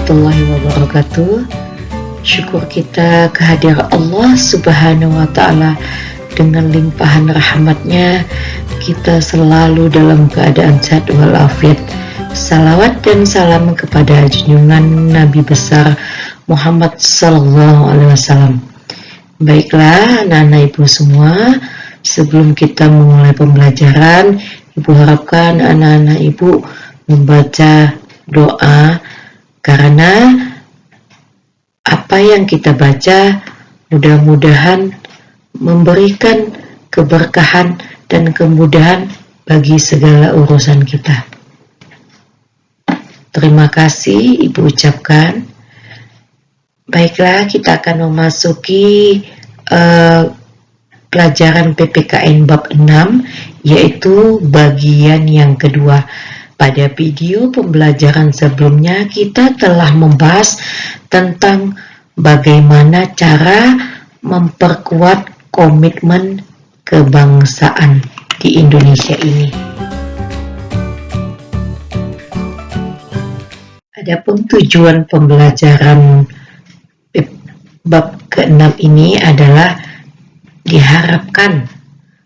warahmatullahi wabarakatuh. Syukur kita kehadiran Allah Subhanahu wa Ta'ala. Dengan limpahan rahmatnya kita selalu dalam keadaan sehat walafiat. Salawat dan salam kepada junjungan Nabi besar Muhammad Sallallahu Alaihi Wasallam. Baiklah anak-anak ibu semua, sebelum kita memulai pembelajaran, ibu harapkan anak-anak ibu membaca doa, karena apa yang kita baca mudah-mudahan memberikan keberkahan dan kemudahan bagi segala urusan kita. Terima kasih ibu ucapkan. Baiklah, kita akan memasuki pelajaran PPKN bab 6, yaitu bagian yang kedua. Pada video pembelajaran sebelumnya kita telah membahas tentang bagaimana cara memperkuat komitmen kebangsaan di Indonesia ini. Adapun tujuan pembelajaran bab ke-6 ini adalah diharapkan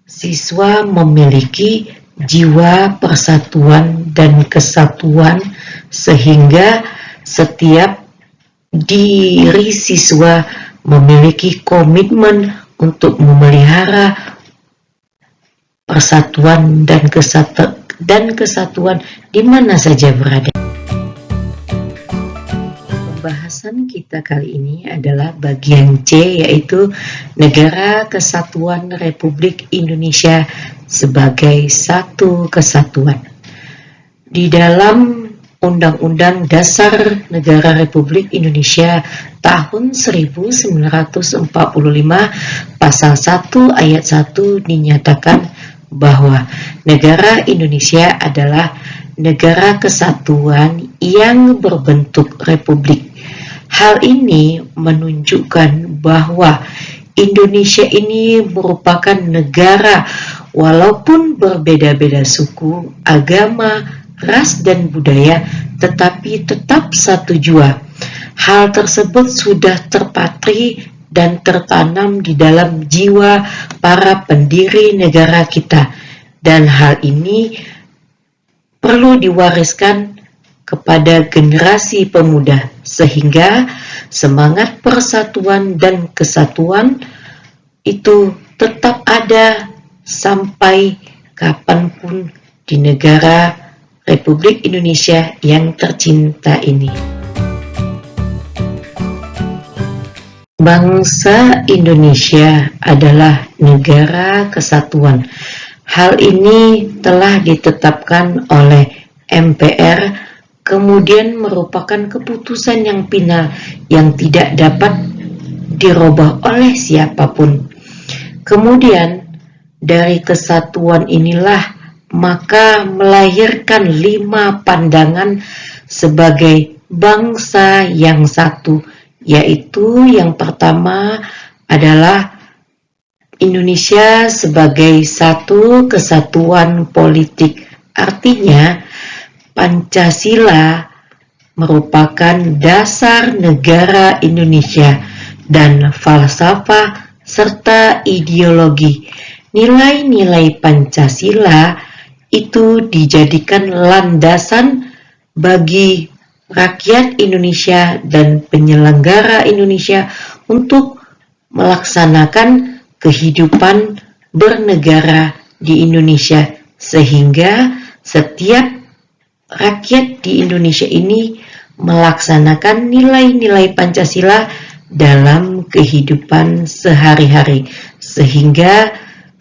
siswa memiliki jiwa persatuan dan kesatuan, sehingga setiap diri siswa memiliki komitmen untuk memelihara persatuan dan kesatuan di mana saja berada. Pembahasan kita kali ini adalah bagian C, yaitu Negara Kesatuan Republik Indonesia sebagai satu kesatuan. Di dalam Undang-Undang Dasar Negara Republik Indonesia tahun 1945 pasal 1 ayat 1 dinyatakan bahwa negara Indonesia adalah negara kesatuan yang berbentuk republik. Hal ini menunjukkan bahwa Indonesia ini merupakan negara walaupun berbeda-beda suku, agama, ras dan budaya, tetapi tetap satu jua. Hal tersebut sudah terpatri dan tertanam di dalam jiwa para pendiri negara kita, dan hal ini perlu diwariskan kepada generasi pemuda, sehingga semangat persatuan dan kesatuan itu tetap ada sampai kapanpun di negara Republik Indonesia yang tercinta ini. Bangsa Indonesia adalah negara kesatuan. Hal ini telah ditetapkan oleh MPR, kemudian merupakan keputusan yang final yang tidak dapat dirubah oleh siapapun. Kemudian dari kesatuan inilah maka melahirkan 5 pandangan sebagai bangsa yang satu, yaitu yang pertama adalah Indonesia sebagai satu kesatuan politik. Artinya Pancasila merupakan dasar negara Indonesia dan falsafah serta ideologi. Nilai-nilai Pancasila itu dijadikan landasan bagi rakyat Indonesia dan penyelenggara Indonesia untuk melaksanakan kehidupan bernegara di Indonesia, sehingga setiap rakyat di Indonesia ini melaksanakan nilai-nilai Pancasila dalam kehidupan sehari-hari, sehingga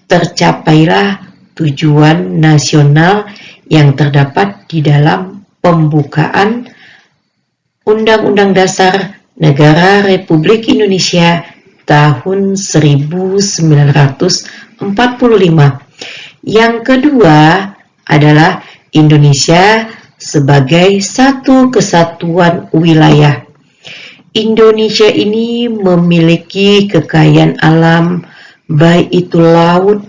tercapailah tujuan nasional yang terdapat di dalam pembukaan Undang-Undang Dasar Negara Republik Indonesia tahun 1945. Yang kedua adalah Indonesia sebagai satu kesatuan wilayah. Indonesia ini memiliki kekayaan alam, baik itu laut,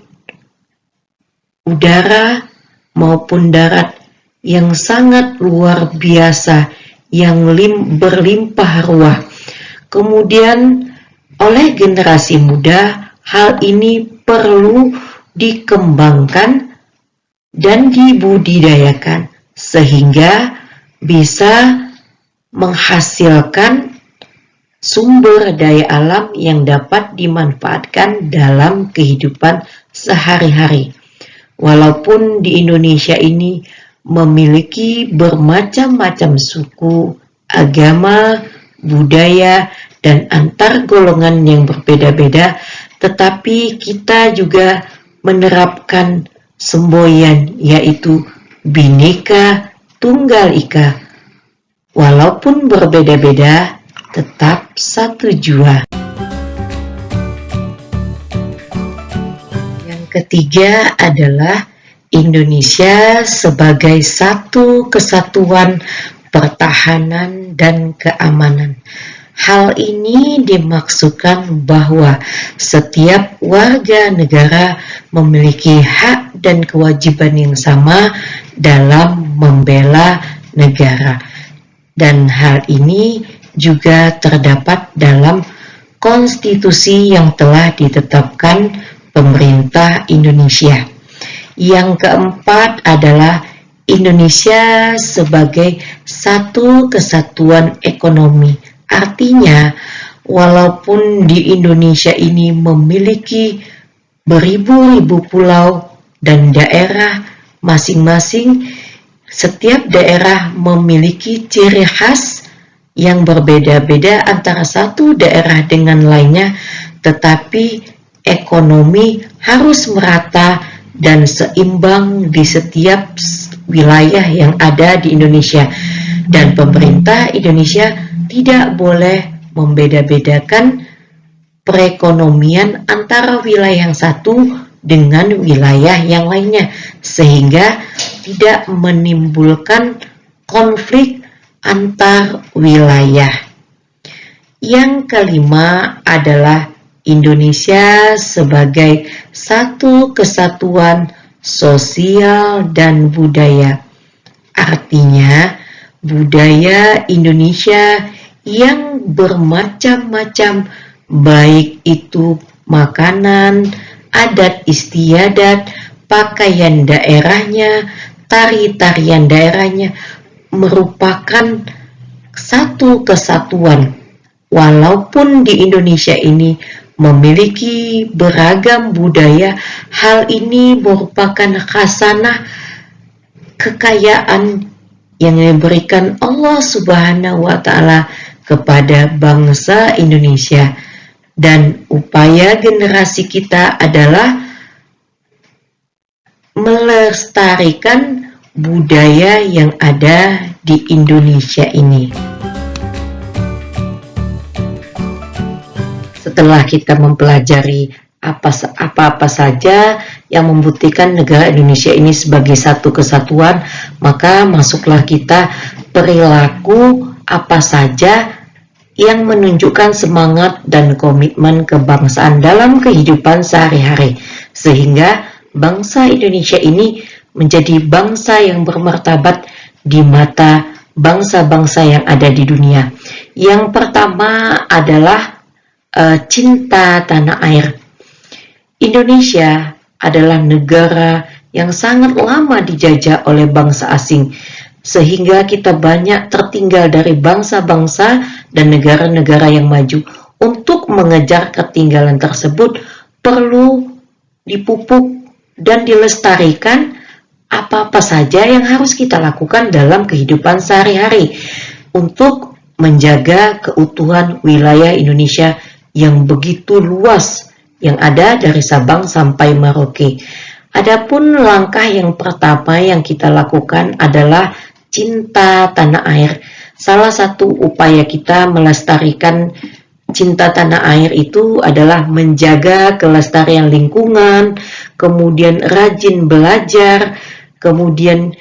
udara, maupun darat yang sangat luar biasa yang berlimpah ruah. Kemudian oleh generasi muda, hal ini perlu dikembangkan dan dibudidayakan sehingga bisa menghasilkan sumber daya alam yang dapat dimanfaatkan dalam kehidupan sehari-hari. Walaupun di Indonesia ini memiliki bermacam-macam suku, agama, budaya, dan antar golongan yang berbeda-beda, tetapi kita juga menerapkan semboyan, yaitu Bhinneka Tunggal Ika. Walaupun berbeda-beda, tetap satu jua. Yang ketiga adalah Indonesia sebagai satu kesatuan pertahanan dan keamanan. Hal ini dimaksudkan bahwa setiap warga negara memiliki hak dan kewajiban yang sama dalam membela negara. Dan hal ini juga terdapat dalam konstitusi yang telah ditetapkan pemerintah Indonesia. Yang keempat adalah Indonesia sebagai satu kesatuan ekonomi. Artinya, walaupun di Indonesia ini memiliki beribu-ribu pulau dan daerah masing-masing, setiap daerah memiliki ciri khas yang berbeda-beda antara satu daerah dengan lainnya, tetapi ekonomi harus merata dan seimbang di setiap wilayah yang ada di Indonesia. Dan pemerintah Indonesia tidak boleh membeda-bedakan perekonomian antara wilayah yang satu dengan wilayah yang lainnya, sehingga tidak menimbulkan konflik antar wilayah. Yang kelima adalah Indonesia sebagai satu kesatuan sosial dan budaya. Artinya, budaya Indonesia yang bermacam-macam, baik itu makanan, adat istiadat, pakaian daerahnya, tari-tarian daerahnya, merupakan satu kesatuan. Walaupun di Indonesia ini memiliki beragam budaya, hal ini merupakan khasanah kekayaan yang diberikan Allah Subhanahu wa Ta'ala kepada bangsa Indonesia. Dan upaya generasi kita adalah melestarikan budaya yang ada di Indonesia ini. Setelah kita mempelajari apa-apa saja yang membuktikan negara Indonesia ini sebagai satu kesatuan, maka masuklah kita perilaku apa saja yang menunjukkan semangat dan komitmen kebangsaan dalam kehidupan sehari-hari, sehingga bangsa Indonesia ini menjadi bangsa yang bermartabat di mata bangsa-bangsa yang ada di dunia. Yang pertama adalah cinta tanah air. Indonesia adalah negara yang sangat lama dijajah oleh bangsa asing, sehingga kita banyak tertinggal dari bangsa-bangsa dan negara-negara yang maju. Untuk mengejar ketinggalan tersebut, perlu dipupuk dan dilestarikan apa-apa saja yang harus kita lakukan dalam kehidupan sehari-hari untuk menjaga keutuhan wilayah Indonesia yang begitu luas, yang ada dari Sabang sampai Merauke. Adapun langkah yang pertama yang kita lakukan adalah cinta tanah air. Salah satu upaya kita melestarikan cinta tanah air itu adalah menjaga kelestarian lingkungan, kemudian rajin belajar, kemudian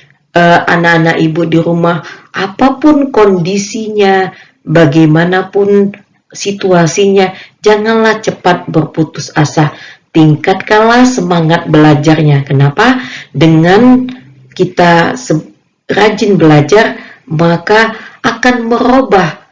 anak-anak ibu di rumah, apapun kondisinya, bagaimanapun situasinya, janganlah cepat berputus asa. Tingkatkanlah semangat belajarnya. Kenapa? Dengan kita rajin belajar, maka akan merubah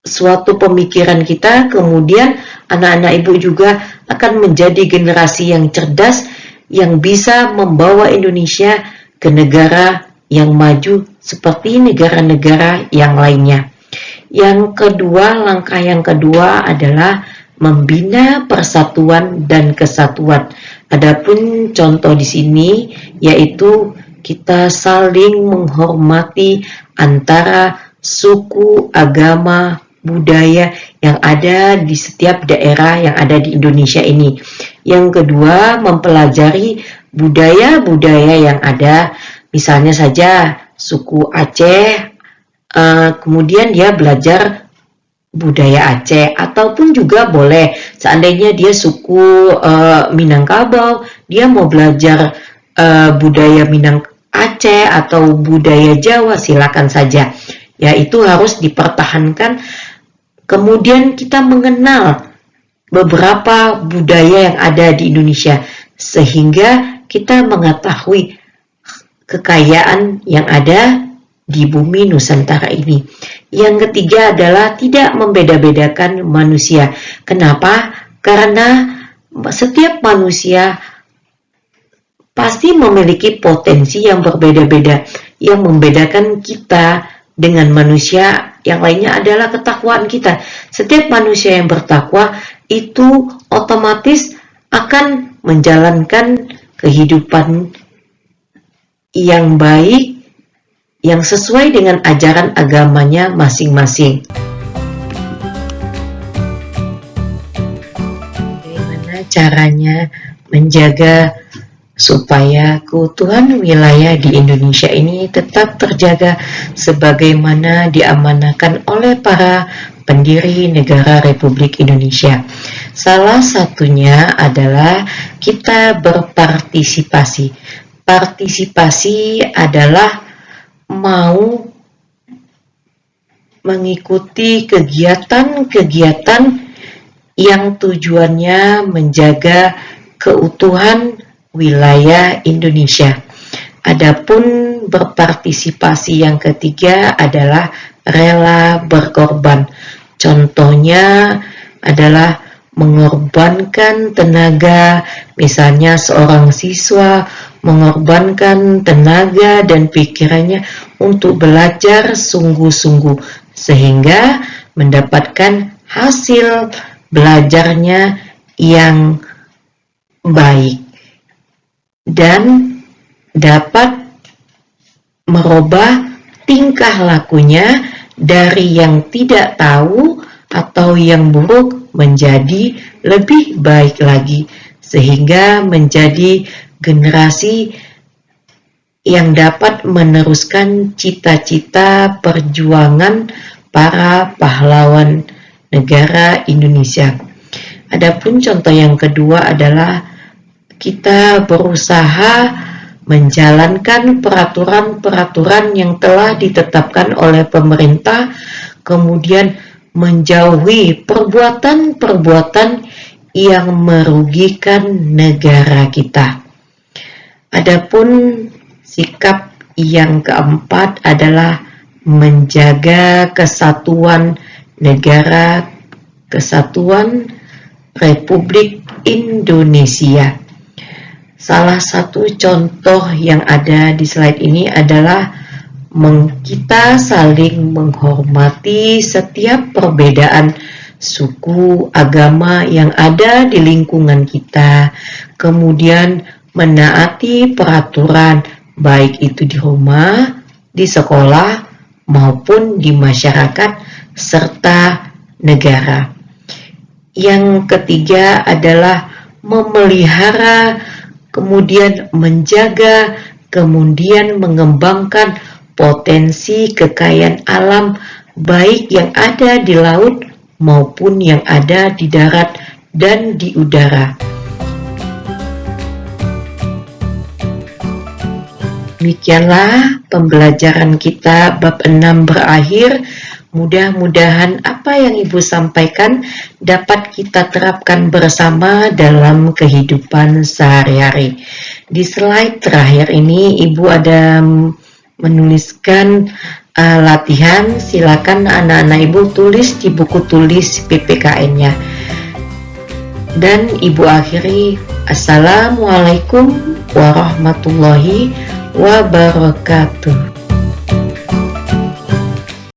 suatu pemikiran kita, kemudian anak-anak ibu juga akan menjadi generasi yang cerdas yang bisa membawa Indonesia ke negara yang maju seperti negara-negara yang lainnya. Yang kedua, langkah yang kedua adalah membina persatuan dan kesatuan. Adapun contoh di sini yaitu kita saling menghormati antara suku, agama, budaya yang ada di setiap daerah yang ada di Indonesia ini. Yang kedua, mempelajari budaya-budaya yang ada, misalnya saja suku Aceh, kemudian dia belajar budaya Aceh, ataupun juga boleh seandainya dia suku Minangkabau, dia mau belajar budaya Minang Aceh atau budaya Jawa, silakan saja. Ya, itu harus dipertahankan. Kemudian kita mengenal beberapa budaya yang ada di Indonesia sehingga kita mengetahui kekayaan yang ada di bumi Nusantara ini. Yang ketiga adalah tidak membeda-bedakan manusia. Kenapa? Karena setiap manusia pasti memiliki potensi yang berbeda-beda. Yang membedakan kita dengan manusia yang lainnya adalah ketakwaan kita. Setiap manusia yang bertakwa itu otomatis akan menjalankan kehidupan yang baik, yang sesuai dengan ajaran agamanya masing-masing. Bagaimana caranya menjaga supaya keutuhan wilayah di Indonesia ini tetap terjaga sebagaimana diamanahkan oleh para pendiri negara Republik Indonesia. Salah satunya adalah kita berpartisipasi. Partisipasi adalah mau mengikuti kegiatan-kegiatan yang tujuannya menjaga keutuhan wilayah Indonesia. Adapun berpartisipasi yang ketiga adalah rela berkorban. Contohnya adalah mengorbankan tenaga, misalnya seorang siswa mengorbankan tenaga dan pikirannya untuk belajar sungguh-sungguh sehingga mendapatkan hasil belajarnya yang baik dan dapat merubah tingkah lakunya dari yang tidak tahu atau yang buruk menjadi lebih baik lagi sehingga menjadi generasi yang dapat meneruskan cita-cita perjuangan para pahlawan negara Indonesia. Adapun contoh yang kedua adalah kita berusaha menjalankan peraturan-peraturan yang telah ditetapkan oleh pemerintah, kemudian menjauhi perbuatan-perbuatan yang merugikan negara kita. Adapun sikap yang keempat adalah menjaga kesatuan negara, kesatuan Republik Indonesia. Salah satu contoh yang ada di slide ini adalah kita saling menghormati setiap perbedaan suku, agama yang ada di lingkungan kita, kemudian menaati peraturan baik itu di rumah, di sekolah, maupun di masyarakat serta negara. Yang ketiga adalah memelihara, kemudian menjaga, kemudian mengembangkan potensi kekayaan alam baik yang ada di laut maupun yang ada di darat dan di udara. Demikianlah pembelajaran kita bab 6 berakhir. Mudah-mudahan apa yang Ibu sampaikan dapat kita terapkan bersama dalam kehidupan sehari-hari. Di slide terakhir ini Ibu ada menuliskan latihan, silakan anak-anak ibu tulis di buku tulis PPKN-nya. Dan ibu akhiri, Assalamualaikum warahmatullahi wabarakatuh.